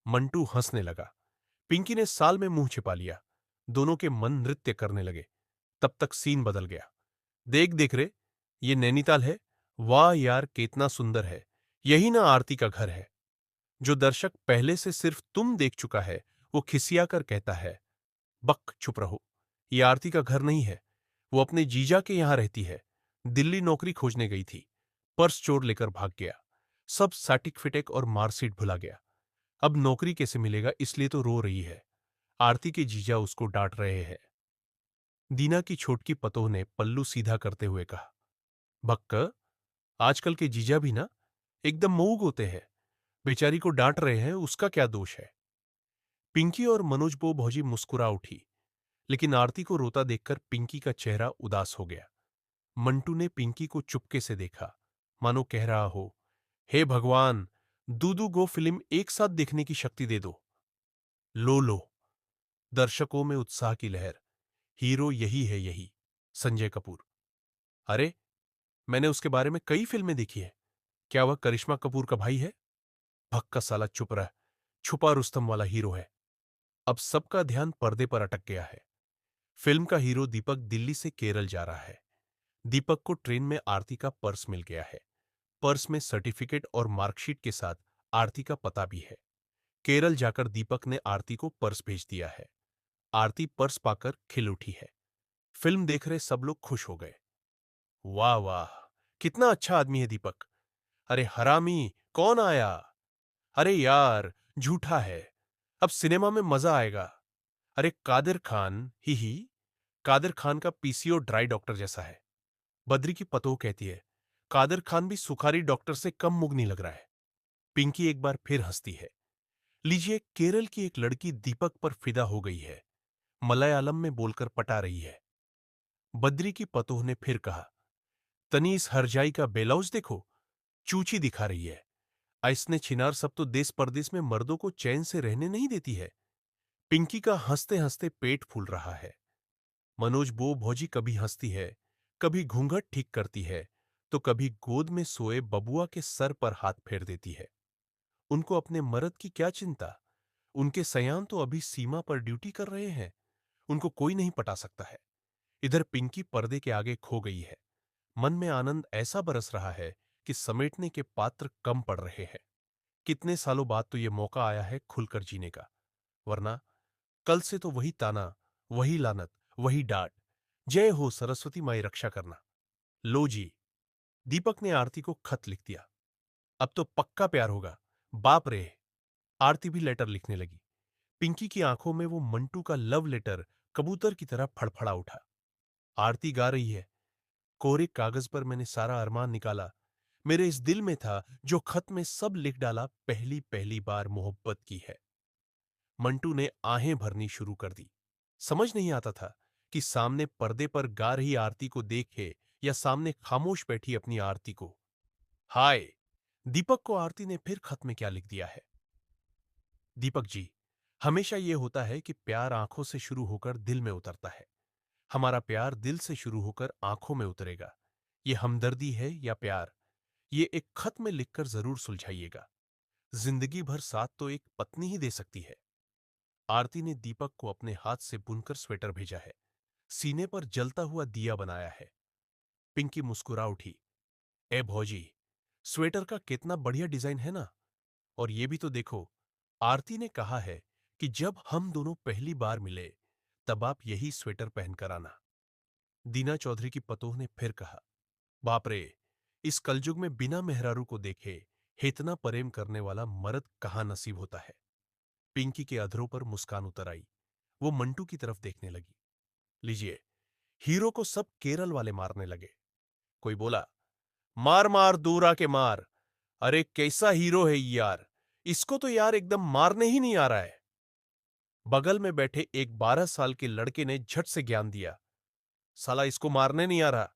मंटू हंसने लगा। पिंकी ने साल में मुंह छिपा लिया। दोनों के मन नृत्य करने लगे। तब तक सीन बदल गया। देख देख रे, ये नैनीताल है। वाह यार, कितना सुंदर है। यही ना आरती का घर है। जो दर्शक पहले से सिर्फ तुम देख चुका है, वो खिसिया कर कहता है, बक चुप रहो। ये आरती का घर नहीं है। वो अपने जीजा के यहां रहती है। दिल्ली नौकरी खोजने गई थी। पर्स चोर लेकर भाग गया। सब साटिक फिटेक और मार्कशीट भुला गया। अब नौकरी कैसे मिलेगा, इसलिए तो रो रही है। आरती के जीजा उसको डांट रहे हैं। दीना की छोटकी पतोह ने पल्लू सीधा करते हुए कहा, भक्क, आजकल के जीजा भी ना एकदम मऊग होते हैं। बेचारी को डांट रहे हैं, उसका क्या दोष है? पिंकी और मनोज बो भौजी मुस्कुरा उठी, लेकिन आरती को रोता देखकर पिंकी का चेहरा उदास हो गया। मंटू ने पिंकी को चुपके से देखा, मानो कह रहा हो, हे भगवान, दूदू गो फिल्म एक साथ देखने की शक्ति दे दो। लो लो। दर्शकों में उत्साह की लहर। हीरो यही है, यही संजय कपूर। अरे, मैंने उसके बारे में कई फिल्में देखी है। क्या वह करिश्मा कपूर का भाई है? भक्का साला चुप रह। छुपा रुस्तम वाला हीरो है। अब सबका ध्यान पर्दे पर अटक गया है। फिल्म का हीरो दीपक दिल्ली से केरल जा रहा है। दीपक को ट्रेन में आरती का पर्स मिल गया है। पर्स में सर्टिफिकेट और मार्कशीट के साथ आरती का पता भी है। केरल जाकर दीपक ने आरती को पर्स भेज दिया है। आरती पर्स पाकर खिल उठी है। फिल्म देख रहे सब लोग खुश हो गए। वाह वाह, कितना अच्छा आदमी है दीपक। अरे हरामी, कौन आया? अरे यार, झूठा है। अब सिनेमा में मजा आएगा। अरे कादिर खान, ही कादिर खान का पीसीओ ड्राई डॉक्टर जैसा है। बद्री की पतोह कहती है, कादिर खान भी सुखारी डॉक्टर से कम मुगनी लग रहा है। पिंकी एक बार फिर हंसती है। लीजिए, केरल की एक लड़की दीपक पर फिदा हो गई है। मलयालम में बोलकर पटा रही है। बद्री की पतोह ने फिर कहा, तनीस हरजाई का बेलाउज देखो, चूची दिखा रही है। ऐसने छिनार सब तो देश परदेश में मर्दों को चैन से रहने नहीं देती है। पिंकी का हंसते हंसते पेट फूल रहा है। मनोज बो भौजी कभी हंसती है, कभी घूंघट ठीक करती है, तो कभी गोद में सोए बबुआ के सर पर हाथ फेर देती है। उनको अपने मर्द की क्या चिंता? उनके सयान तो अभी सीमा पर ड्यूटी कर रहे हैं। उनको कोई नहीं पटा सकता है। इधर पिंकी पर्दे के आगे खो गई है। मन में आनंद ऐसा बरस रहा है कि समेटने के पात्र कम पड़ रहे हैं। कितने सालों बाद तो ये मौका आया है खुलकर जीने का। वरना कल से तो वही ताना, वही लानत, वही डांट। जय हो सरस्वती माई रक्षा करना। लो जी, दीपक ने आरती को खत लिख दिया। अब तो पक्का प्यार होगा। बाप रे। आरती भी लेटर लिखने लगी। पिंकी की आंखों में वो मंटू का लव लेटर कबूतर की तरह फड़फड़ा उठा। आरती गा रही है, कोरे कागज पर मैंने सारा अरमान निकाला। मेरे इस दिल में था जो खत में सब लिख डाला, पहली पहली बार मोहब्बत की है। मंटू ने आहें भरनी शुरू कर दी। समझ नहीं आता था कि सामने पर्दे पर गा रही आरती को देखे या सामने खामोश बैठी अपनी आरती को। हाय। दीपक को आरती ने फिर खत में क्या लिख दिया है? दीपक जी, हमेशा यह होता है कि प्यार आंखों से शुरू होकर दिल में उतरता है। हमारा प्यार दिल से शुरू होकर आंखों में उतरेगा। ये हमदर्दी है या प्यार, ये एक खत में लिखकर जरूर सुलझाइएगा। जिंदगी भर साथ तो एक पत्नी ही दे सकती है। आरती ने दीपक को अपने हाथ से बुनकर स्वेटर भेजा है। सीने पर जलता हुआ दिया बनाया है। पिंकी मुस्कुरा उठी। ए भौजी, स्वेटर का कितना बढ़िया डिजाइन है ना। और ये भी तो देखो, आरती ने कहा है कि जब हम दोनों पहली बार मिले तब आप यही स्वेटर पहनकर आना। दीना चौधरी की पतोह ने फिर कहा, बाप रे, इस कलयुग में बिना मेहरारू को देखे इतना प्रेम करने वाला मर्द कहां नसीब होता है। पिंकी के अधरों पर मुस्कान उतर आई। वो मंटू की तरफ देखने लगी। लीजिए, हीरो को सब केरल वाले मारने लगे। कोई बोला, मार मार दूर आके मार। अरे कैसा हीरो है ये यार, इसको तो यार एकदम मारने ही नहीं आ रहा है। बगल में बैठे एक 12 साल के लड़के ने झट से ज्ञान दिया। साला इसको मारने नहीं आ रहा।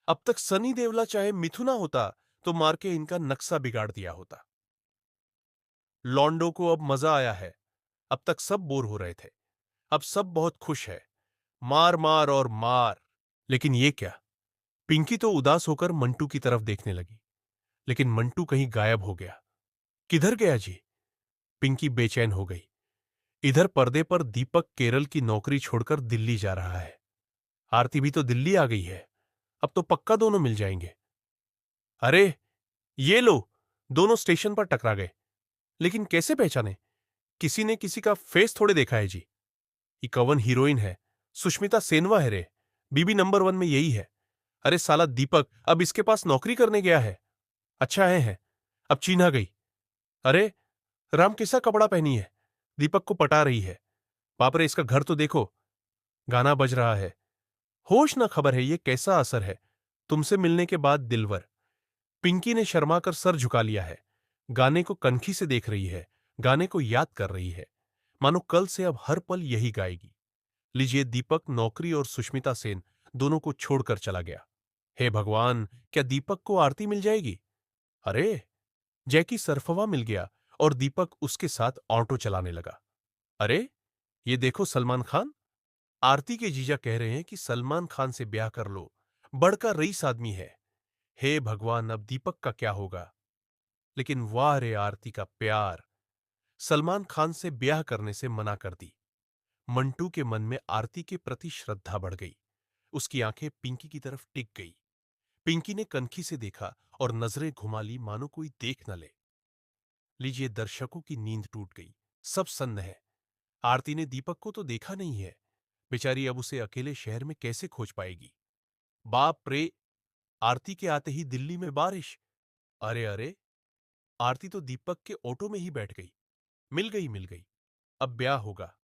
अब तक सनी देवला चाहे मिथुना होता तो मार के इनका नक्शा बिगाड़ दिया होता। लॉन्डो को अब मजा आया है। अब तक सब बोर हो रहे थे। अब सब बहुत खुश है। मार मार और मार। लेकिन ये क्या? पिंकी तो उदास होकर मंटू की तरफ देखने लगी। लेकिन मंटू कहीं गायब हो गया। किधर गया जी? पिंकी बेचैन हो गई। इधर पर्दे पर दीपक केरल की नौकरी छोड़कर दिल्ली जा रहा है। आरती भी तो दिल्ली आ गई है। अब तो पक्का दोनों मिल जाएंगे। अरे ये लो, दोनों स्टेशन पर टकरा गए। लेकिन कैसे पहचाने? किसी ने किसी का फेस थोड़े देखा है जी। ये कवन हीरोइन है? सुष्मिता सेनवा है रे। बीबी नंबर 1 में यही है। अरे साला दीपक अब इसके पास नौकरी करने गया है। अच्छा है। अब चिन्हा गई। अरे राम कैसा कपड़ा पहनी है? दीपक को पटा रही है। बाप रे, इसका घर तो देखो। गाना बज रहा है। होश ना खबर है, ये कैसा असर है? तुमसे मिलने के बाद दिलवर। पिंकी ने शर्माकर सर झुका लिया है। गाने को कनखी से देख रही है। गाने को याद कर रही है। मानो कल से अब हर पल यही गाएगी। लीजिए, दीपक नौकरी और सुष्मिता सेन दोनों को छोड़कर चला गया। हे भगवान, क्या दीपक को आरती मिल जाएगी? अरे जैकी सरफवा मिल गया और दीपक उसके साथ ऑटो चलाने लगा। अरे ये देखो सलमान खान। आरती के जीजा कह रहे हैं कि सलमान खान से ब्याह कर लो, बड़का रईस आदमी है। हे भगवान, अब दीपक का क्या होगा? लेकिन वाह रे आरती का प्यार। सलमान खान से ब्याह करने से मना कर दी। मंटू के मन में आरती के प्रति श्रद्धा बढ़ गई। उसकी आंखें पिंकी की तरफ टिक गई। पिंकी ने कनखी से देखा और नजरें घुमा ली मानो कोई देख न ले। लीजिए, दर्शकों की नींद टूट गई। सब सन्न है। आरती ने दीपक को तो देखा नहीं है। बेचारी अब उसे अकेले शहर में कैसे खोज पाएगी? बाप रे! आरती के आते ही दिल्ली में बारिश। अरे अरे, आरती तो दीपक के ऑटो में ही बैठ गई। मिल गई। अब ब्याह होगा।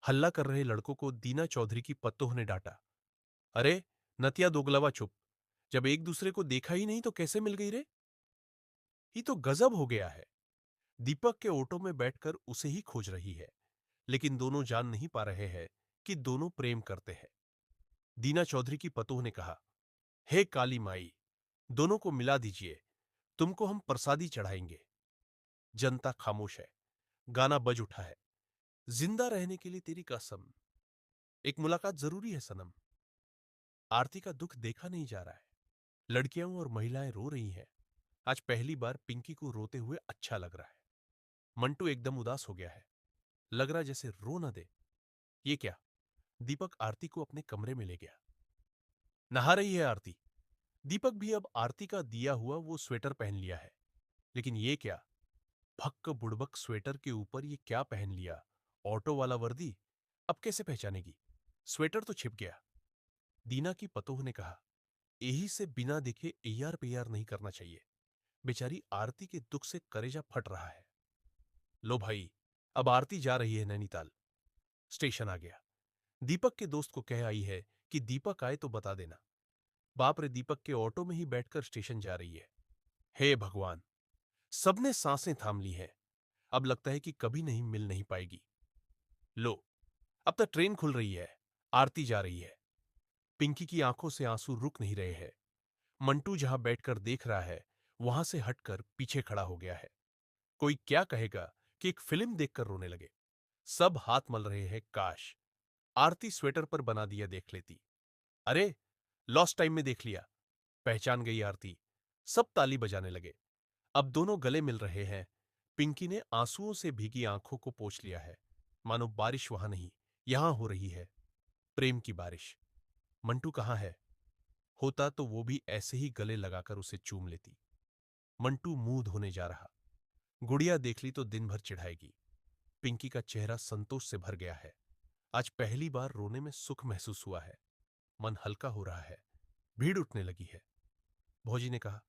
हल्ला कर रहे लड़कों को दीना चौधरी की पतोह ने डांटा। अरे नतिया दोगलवा चुप। जब एक दूसरे को देखा ही नहीं तो कैसे मिल गई रे? ये तो गजब हो गया है। दीपक के ऑटो में बैठकर उसे ही खोज रही है। लेकिन दोनों जान नहीं पा रहे हैं कि दोनों प्रेम करते हैं। दीना चौधरी की पतोह ने कहा, हे काली माई, दोनों को मिला दीजिए। तुमको हम प्रसादी चढ़ाएंगे। जनता खामोश है। गाना बज उठा है। जिंदा रहने के लिए तेरी कसम, एक मुलाकात जरूरी है सनम। आरती का दुख देखा नहीं जा रहा है। लड़कियां और महिलाएं रो रही हैं। आज पहली बार पिंकी को रोते हुए अच्छा लग रहा है। मंटू एकदम उदास हो गया है। लग रहा जैसे रो न दे। ये क्या? दीपक आरती को अपने कमरे में ले गया। नहा रही है आरती। दीपक भी अब आरती का दिया हुआ वो स्वेटर पहन लिया है। लेकिन ये क्या? भक्क बुड़बक स्वेटर के ऊपर ये क्या पहन लिया? ऑटो वाला वर्दी। अब कैसे पहचानेगी? स्वेटर तो छिप गया। दीना की पतोह ने कहा, यही से बिना देखे एयार पेयार नहीं करना चाहिए। बेचारी आरती के दुख से कलेजा फट रहा है। लो भाई, अब आरती जा रही है नैनीताल। स्टेशन आ गया। दीपक के दोस्त को कह आई है कि दीपक आए तो बता देना। बाप रे, दीपक के ऑटो में ही बैठकर स्टेशन जा रही है। हे भगवान! सबने सांसें थाम ली हैं। अब लगता है कि कभी नहीं मिल नहीं पाएगी। लो, अब तक ट्रेन खुल रही है। आरती जा रही है। पिंकी की आंखों से आंसू रुक नहीं रहे हैं। मंटू जहां बैठकर देख रहा है, वहां से हटकर पीछे खड़ा हो गया है। कोई क्या कहेगा कि एक फिल्म देखकर रोने लगे। सब हाथ मल रहे हैं। काश आरती स्वेटर पर बना दिया देख लेती। अरे लॉस्ट टाइम में देख लिया। पहचान गई आरती। सब ताली बजाने लगे। अब दोनों गले मिल रहे हैं। पिंकी ने आंसुओं से भीगी आंखों को पोंछ लिया है। मानो बारिश वहां नहीं, यहां हो रही है। प्रेम की बारिश। मंटू कहाँ है? होता तो वो भी ऐसे ही गले लगाकर उसे चूम लेती। मंटू मुंह धोने जा रहा। गुड़िया देख ली तो दिन भर चिढ़ाएगी। पिंकी का चेहरा संतोष से भर गया है। आज पहली बार रोने में सुख महसूस हुआ है। मन हल्का हो रहा है। भीड़ उठने लगी है। भौजी ने कहा,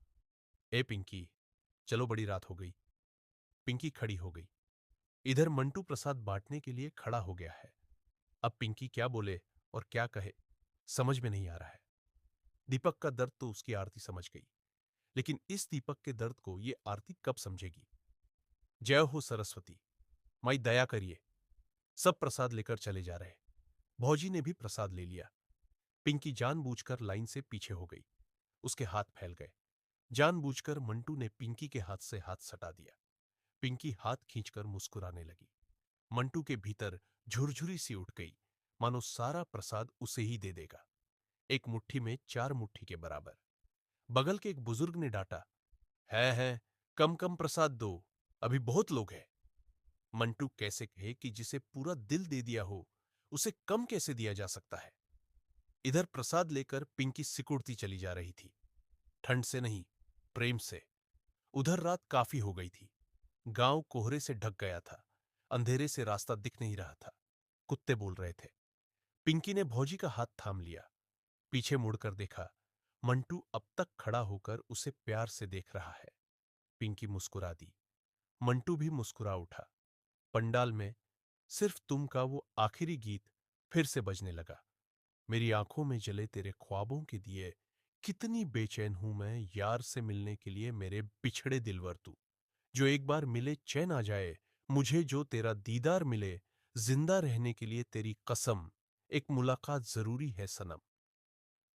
ए पिंकी, चलो बड़ी रात हो गई। पिंकी खड़ी हो गई। इधर मंटू प्रसाद बांटने के लिए खड़ा हो गया है। अब पिंकी क्या बोले और क्या कहे, समझ में नहीं आ रहा है। दीपक का दर्द तो उसकी आरती समझ गई। लेकिन इस दीपक के दर्द को ये आरती कब समझेगी? जय हो सरस्वती। माई दया करिए। सब प्रसाद लेकर चले जा रहे। भौजी ने भी प्रसाद ले लिया। पिंकी जानबूझकर लाइन से पीछे हो गई। उसके हाथ फैल गए। जानबूझकर मंटू ने पिंकी के हाथ से हाथ सटा दिया। पिंकी हाथ खींचकर मुस्कुराने लगी। मंटू के भीतर झुरझुरी सी उठ गई, मानो सारा प्रसाद उसे ही दे देगा। एक मुट्ठी में 4 मुट्ठी के बराबर। बगल के एक बुजुर्ग ने डांटा, है, कम कम प्रसाद दो, अभी बहुत लोग हैं। मंटू कैसे कहे कि जिसे पूरा दिल दे दिया हो, उसे कम कैसे दिया जा सकता है। इधर प्रसाद लेकर पिंकी सिकुड़ती चली जा रही थी, ठंड से नहीं, प्रेम से। उधर रात काफी हो गई थी। गांव कोहरे से ढक गया था। अंधेरे से रास्ता दिख नहीं रहा था। कुत्ते बोल रहे थे। पिंकी ने भौजी का हाथ थाम लिया। पीछे मुड़कर देखा। मंटू अब तक खड़ा होकर उसे प्यार से देख रहा है। पिंकी मुस्कुरा दी। मंटू भी मुस्कुरा उठा। पंडाल में सिर्फ तुम का वो आखिरी गीत फिर से बजने लगा। मेरी आंखों में जले तेरे ख्वाबों के दिए, कितनी बेचैन हूं मैं यार से मिलने के लिए, मेरे बिछड़े दिलवर तू। जो एक बार मिले चैन आ जाए, मुझे जो तेरा दीदार मिले, जिंदा रहने के लिए तेरी कसम, एक मुलाकात जरूरी है सनम।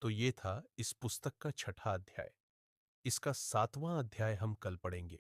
तो ये था इस पुस्तक का छठा अध्याय। इसका 7वां अध्याय हम कल पढ़ेंगे।